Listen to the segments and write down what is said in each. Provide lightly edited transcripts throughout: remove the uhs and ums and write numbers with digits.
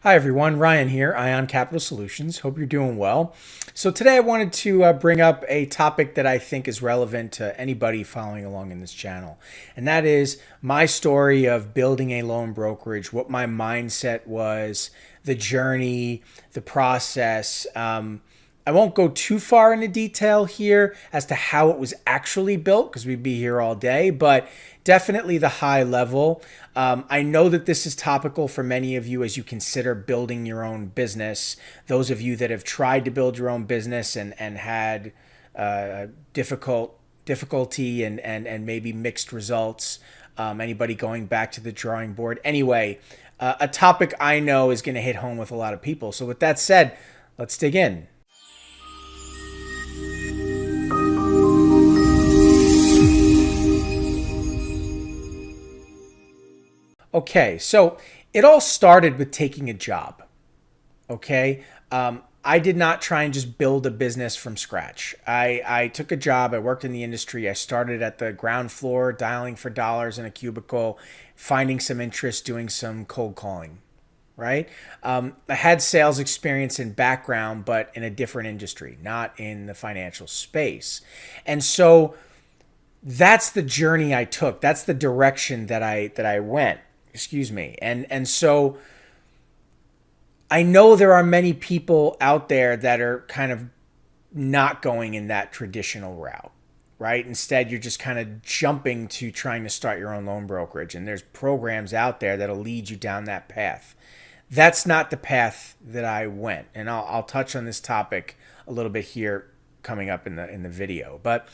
Hi everyone, Ryan here, Ion Capital Solutions. Hope you're doing well. So today I wanted to bring up a topic that I think is relevant to anybody following along in this channel. And that is my story of building a loan brokerage, what my mindset was, the journey, the process. I won't go too far into detail here as to how it was actually built because we'd be here all day, but definitely the high level. I know that this is topical for many of you as you consider building your own business. Those of you that have tried to build your own business and had difficulty and maybe mixed results. Anybody going back to the drawing board. Anyway, a topic I know is going to hit home with a lot of people. So with that said, let's dig in. Okay, so it all started with taking a job. Okay, I did not try and just build a business from scratch. I took a job. I worked in the industry. I started at the ground floor, dialing for dollars in a cubicle, finding some interest, doing some cold calling. Right. I had sales experience and background, but in a different industry, not in the financial space. And so that's the journey I took. That's the direction that I went. Excuse me. And so I know there are many people out there that are kind of not going in that traditional route, right? Instead, you're just kind of jumping to trying to start your own loan brokerage. And there's programs out there that'll lead you down that path. That's not the path that I went. And I'll touch on this topic a little bit here coming up in the video. But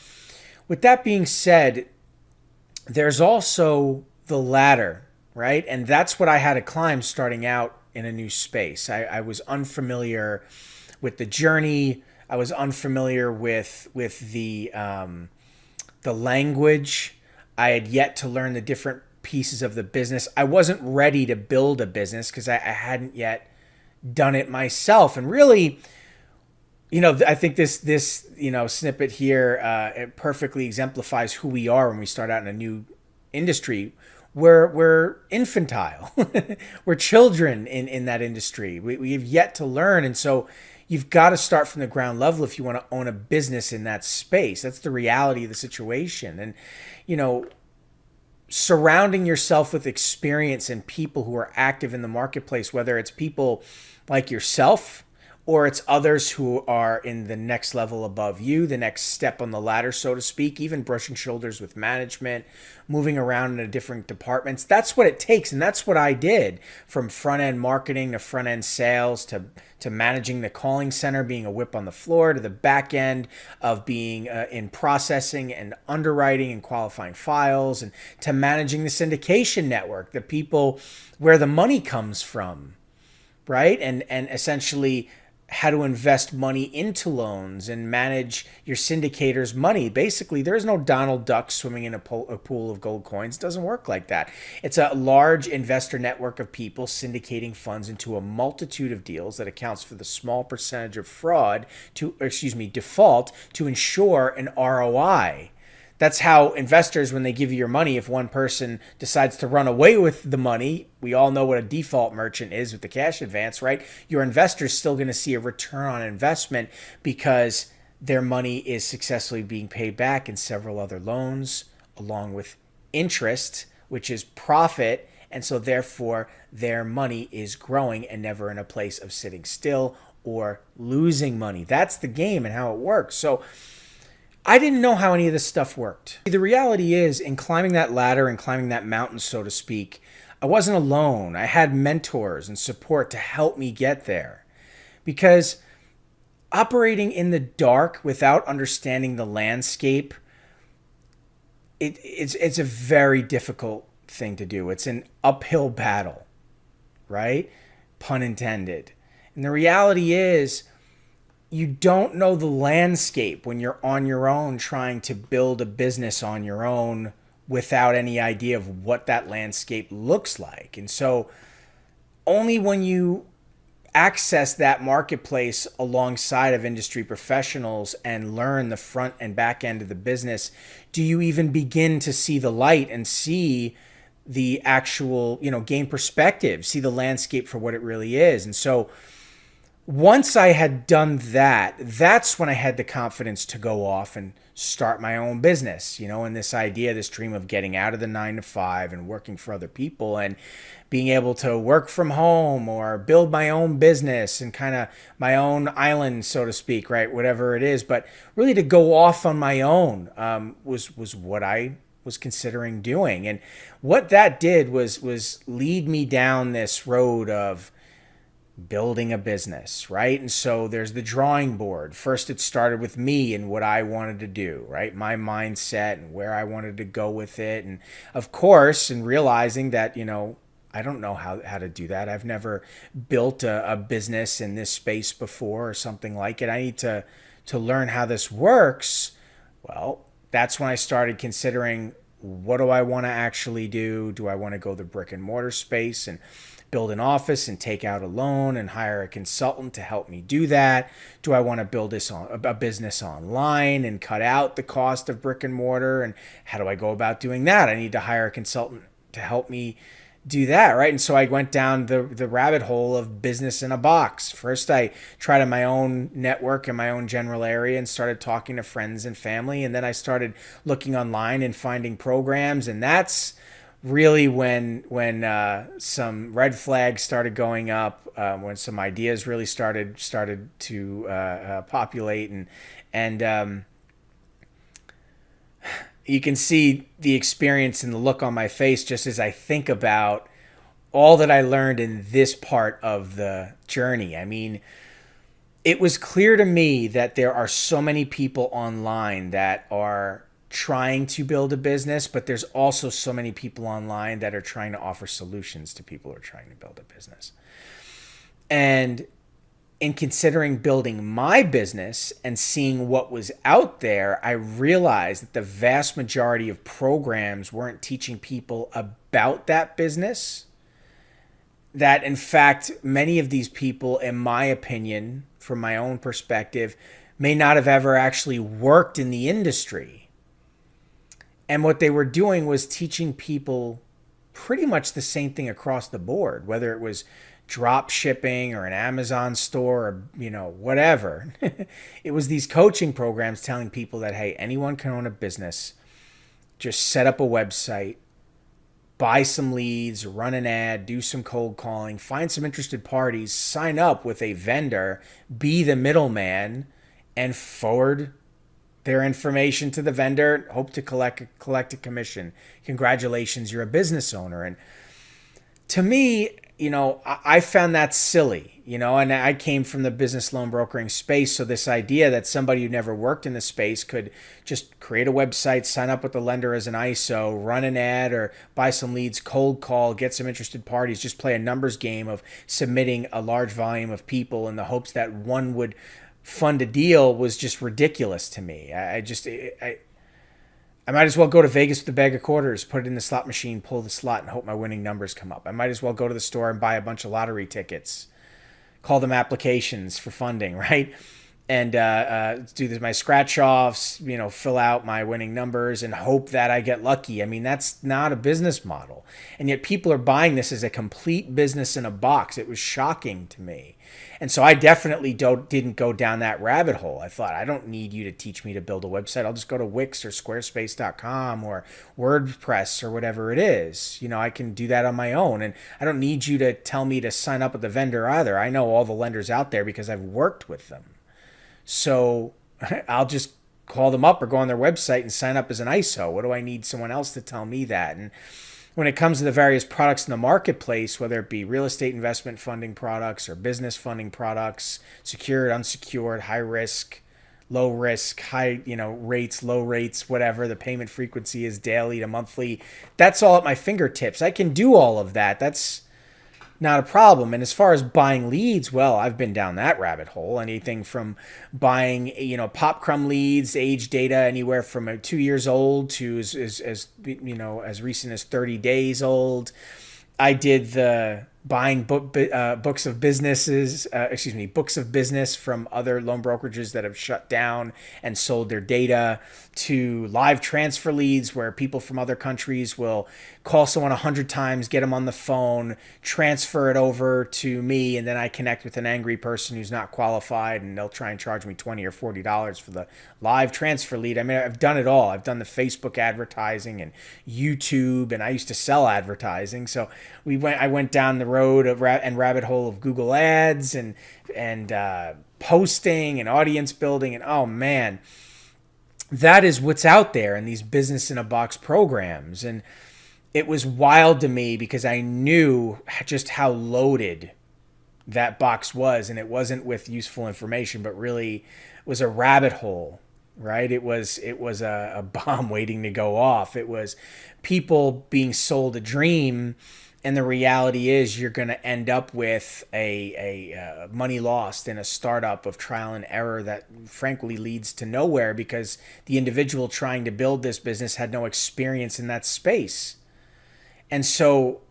with that being said, there's also the ladder, right? And that's what I had to climb starting out in a new space. I was unfamiliar with the journey. I was unfamiliar with the language. I had yet to learn the different pieces of the business. I wasn't ready to build a business because I hadn't yet done it myself. And really, I think this snippet here it perfectly exemplifies who we are when we start out in a new industry. We're infantile. We're children in that industry. We have yet to learn. And so you've got to start from the ground level if you want to own a business in that space. That's the reality of the situation. And, surrounding yourself with experience and people who are active in the marketplace, whether it's people like yourself or it's others who are in the next level above you, the next step on the ladder, so to speak, even brushing shoulders with management, moving around in different departments. That's what it takes. And that's what I did, from front end marketing to front end sales to managing the calling center, being a whip on the floor, to the back end of being in processing and underwriting and qualifying files, and to managing the syndication network, the people where the money comes from, right? And essentially how to invest money into loans and manage your syndicator's money. Basically, there's no Donald Duck swimming in a pool of gold coins. It doesn't work like that. It's a large investor network of people syndicating funds into a multitude of deals that accounts for the small percentage of default to ensure an ROI. That's how investors, when they give you your money, if one person decides to run away with the money, we all know what a default merchant is with the cash advance, right? Your investor's still going to see a return on investment because their money is successfully being paid back in several other loans, along with interest, which is profit. And so therefore, their money is growing and never in a place of sitting still or losing money. That's the game and how it works. So I didn't know how any of this stuff worked. The reality is, in climbing that ladder and climbing that mountain, so to speak, I wasn't alone. I had mentors and support to help me get there. Because operating in the dark without understanding the landscape, it's a very difficult thing to do. It's an uphill battle, right? Pun intended. And the reality is, you don't know the landscape when you're on your own trying to build a business on your own without any idea of what that landscape looks like. And so only when you access that marketplace alongside of industry professionals and learn the front and back end of the business do you even begin to see the light and see the actual, gain perspective, see the landscape for what it really is. And so once I had done that, that's when I had the confidence to go off and start my own business, and this idea, this dream of getting out of the 9 to 5 and working for other people and being able to work from home or build my own business and kind of my own island, so to speak, right? Whatever it is. But really to go off on my own was what I was considering doing. And what that did was lead me down this road of building a business, right? And so there's the drawing board. First, it started with me and what I wanted to do, right? My mindset and where I wanted to go with it. And of course, and realizing that, I don't know how to do that. I've never built a business in this space before or something like it. I need to learn how this works. Well, that's when I started considering, what do I want to actually do? Do I want to go the brick and mortar space and build an office and take out a loan and hire a consultant to help me do that? Do I want to build a business online and cut out the cost of brick and mortar? And how do I go about doing that? I need to hire a consultant to help me do that, right? And so I went down the rabbit hole of business in a box. First, I tried in my own network in my own general area and started talking to friends and family. And then I started looking online and finding programs. And that's really when some red flags started going up, when some ideas really started to populate, and you can see the experience and the look on my face just as I think about all that I learned in this part of the journey. I mean, it was clear to me that there are so many people online that are trying to build a business, but there's also so many people online that are trying to offer solutions to people who are trying to build a business. And in considering building my business and seeing what was out there, I realized that the vast majority of programs weren't teaching people about that business. That in fact, many of these people, in my opinion, from my own perspective, may not have ever actually worked in the industry. And what they were doing was teaching people pretty much the same thing across the board, whether it was drop shipping or an Amazon store or, whatever. It was these coaching programs telling people that, hey, anyone can own a business. Just set up a website, buy some leads, run an ad, do some cold calling, find some interested parties, sign up with a vendor, be the middleman, and forward their information to the vendor, hope to collect a commission. Congratulations, you're a business owner. And to me, I found that silly, and I came from the business loan brokering space. So this idea that somebody who never worked in the space could just create a website, sign up with the lender as an ISO, run an ad or buy some leads, cold call, get some interested parties, just play a numbers game of submitting a large volume of people in the hopes that one would fund a deal was just ridiculous to me. I might as well go to Vegas with a bag of quarters, put it in the slot machine, pull the slot, and hope my winning numbers come up. I might as well go to the store and buy a bunch of lottery tickets, call them applications for funding, right? And do my scratch offs, fill out my winning numbers and hope that I get lucky. I mean, that's not a business model. And yet people are buying this as a complete business in a box. It was shocking to me. And so I definitely didn't go down that rabbit hole. I thought, I don't need you to teach me to build a website. I'll just go to Wix or Squarespace.com or WordPress or whatever it is. I can do that on my own. And I don't need you to tell me to sign up with the vendor either. I know all the lenders out there because I've worked with them. So I'll just call them up or go on their website and sign up as an ISO. What do I need someone else to tell me that? And when it comes to the various products in the marketplace, whether it be real estate investment funding products or business funding products, secured, unsecured, high risk, low risk, high, rates, low rates, whatever the payment frequency is, daily to monthly, that's all at my fingertips. I can do all of that. That's not a problem. And as far as buying leads, well, I've been down that rabbit hole. Anything from buying, pop crumb leads, age data, anywhere from 2 years old to as recent as 30 days old. I did the buying books of books of business from other loan brokerages that have shut down and sold their data, to live transfer leads where people from other countries will call someone 100 times, get them on the phone, transfer it over to me, and then I connect with an angry person who's not qualified, and they'll try and charge me $20 or $40 for the live transfer lead. I mean, I've done it all. I've done the Facebook advertising and YouTube, and I used to sell advertising. So I went down the road and rabbit hole of Google Ads and posting and audience building, and oh man, that is what's out there in these business in a box programs. And it was wild to me because I knew just how loaded that box was, and it wasn't with useful information, but really was a rabbit hole, right? It was a bomb waiting to go off. It was people being sold a dream, and the reality is you're going to end up with a money lost in a startup of trial and error that frankly leads to nowhere, because the individual trying to build this business had no experience in that space. And so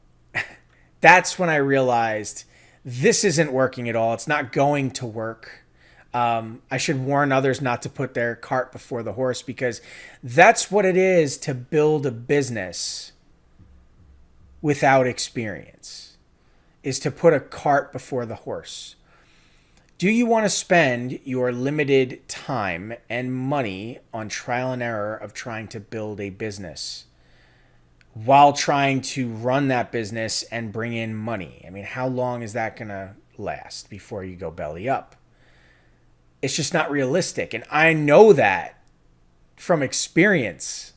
that's when I realized this isn't working at all. It's not going to work. I should warn others not to put their cart before the horse, because that's what it is to build a business without experience, is to put a cart before the horse. Do you want to spend your limited time and money on trial and error of trying to build a business while trying to run that business and bring in money? I mean, how long is that going to last before you go belly up? It's just not realistic. And I know that from experience,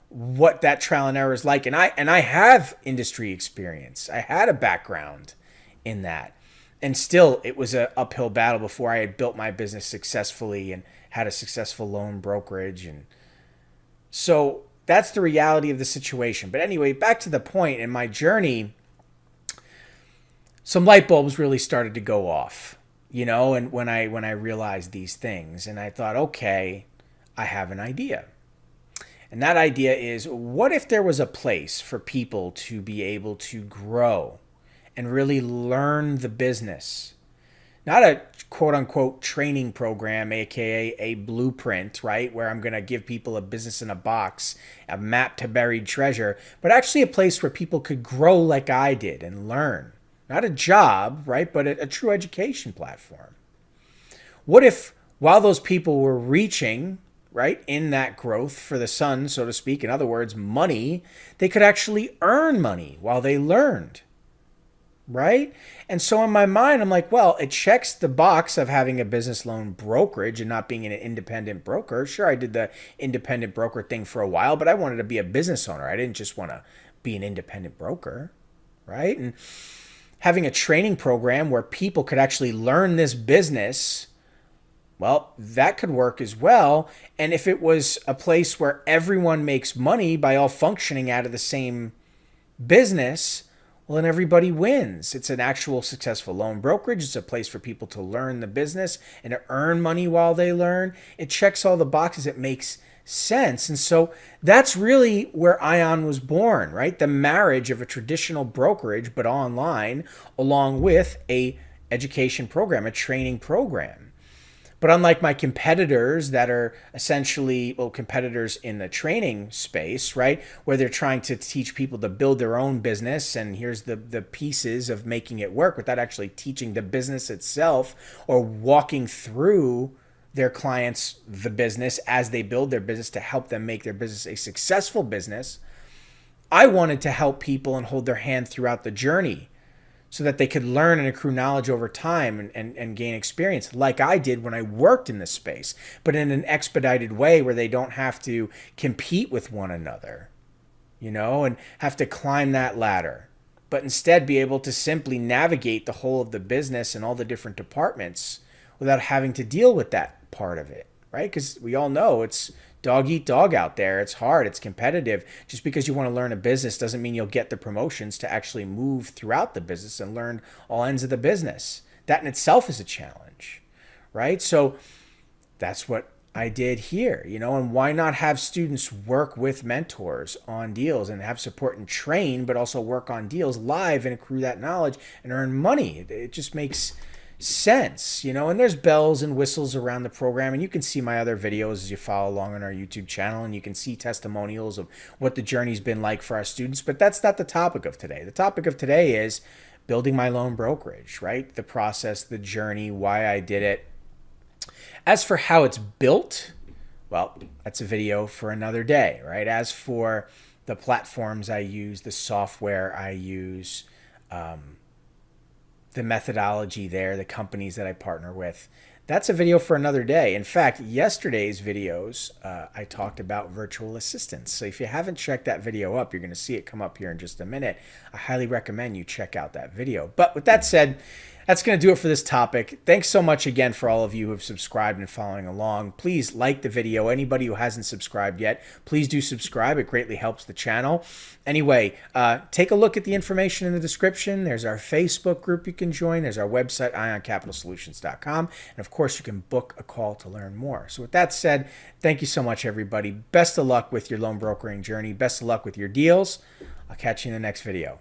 what that trial and error is like. And I have industry experience. I had a background in that. And still, it was an uphill battle before I had built my business successfully and had a successful loan brokerage. And so that's the reality of the situation. But anyway, back to the point in my journey, some light bulbs really started to go off, and when I realized these things, and I thought, okay, I have an idea. And that idea is, what if there was a place for people to be able to grow and really learn the business? Not a quote unquote training program, aka a blueprint, right? Where I'm going to give people a business in a box, a map to buried treasure, but actually a place where people could grow like I did and learn. Not a job, right? But a true education platform. What if while those people were reaching, right, in that growth for the sun, so to speak, in other words, money, they could actually earn money while they learned, right? And so in my mind, I'm like, well, it checks the box of having a business loan brokerage and not being an independent broker. Sure, I did the independent broker thing for a while, but I wanted to be a business owner. I didn't just want to be an independent broker, right? And having a training program where people could actually learn this business, well, that could work as well. And if it was a place where everyone makes money by all functioning out of the same business, well, then everybody wins. It's an actual successful loan brokerage. It's a place for people to learn the business and to earn money while they learn. It checks all the boxes. It makes sense. And so that's really where Ion was born, right? The marriage of a traditional brokerage, but online, along with a education program, a training program. But unlike my competitors that are essentially, competitors in the training space, right, where they're trying to teach people to build their own business, and here's the pieces of making it work without actually teaching the business itself or walking through their clients the business as they build their business to help them make their business a successful business. I wanted to help people and hold their hand throughout the journey, so that they could learn and accrue knowledge over time and gain experience like I did when I worked in this space, but in an expedited way where they don't have to compete with one another, and have to climb that ladder, but instead be able to simply navigate the whole of the business and all the different departments without having to deal with that part of it, right? Because we all know it's dog eat dog out there. It's hard. It's competitive. Just because you want to learn a business doesn't mean you'll get the promotions to actually move throughout the business and learn all ends of the business. That in itself is a challenge, right? So that's what I did here, and why not have students work with mentors on deals and have support and train, but also work on deals live and accrue that knowledge and earn money? It just makes sense, and there's bells and whistles around the program, and you can see my other videos as you follow along on our YouTube channel, and you can see testimonials of what the journey's been like for our students. But that's not the topic of today. The topic of today is building my loan brokerage, right? The process, the journey, why I did it. As for how it's built, well, that's a video for another day, right? As for the platforms I use, the software I use, the methodology there, the companies that I partner with, that's a video for another day. In fact, yesterday's videos, I talked about virtual assistants. So if you haven't checked that video up, you're going to see it come up here in just a minute. I highly recommend you check out that video. But with that said, that's going to do it for this topic. Thanks so much again for all of you who have subscribed and following along. Please like the video. Anybody who hasn't subscribed yet, please do subscribe. It greatly helps the channel. Anyway, take a look at the information in the description. There's our Facebook group you can join. There's our website, ioncapitalsolutions.com. And of course, you can book a call to learn more. So with that said, thank you so much, everybody. Best of luck with your loan brokering journey. Best of luck with your deals. I'll catch you in the next video.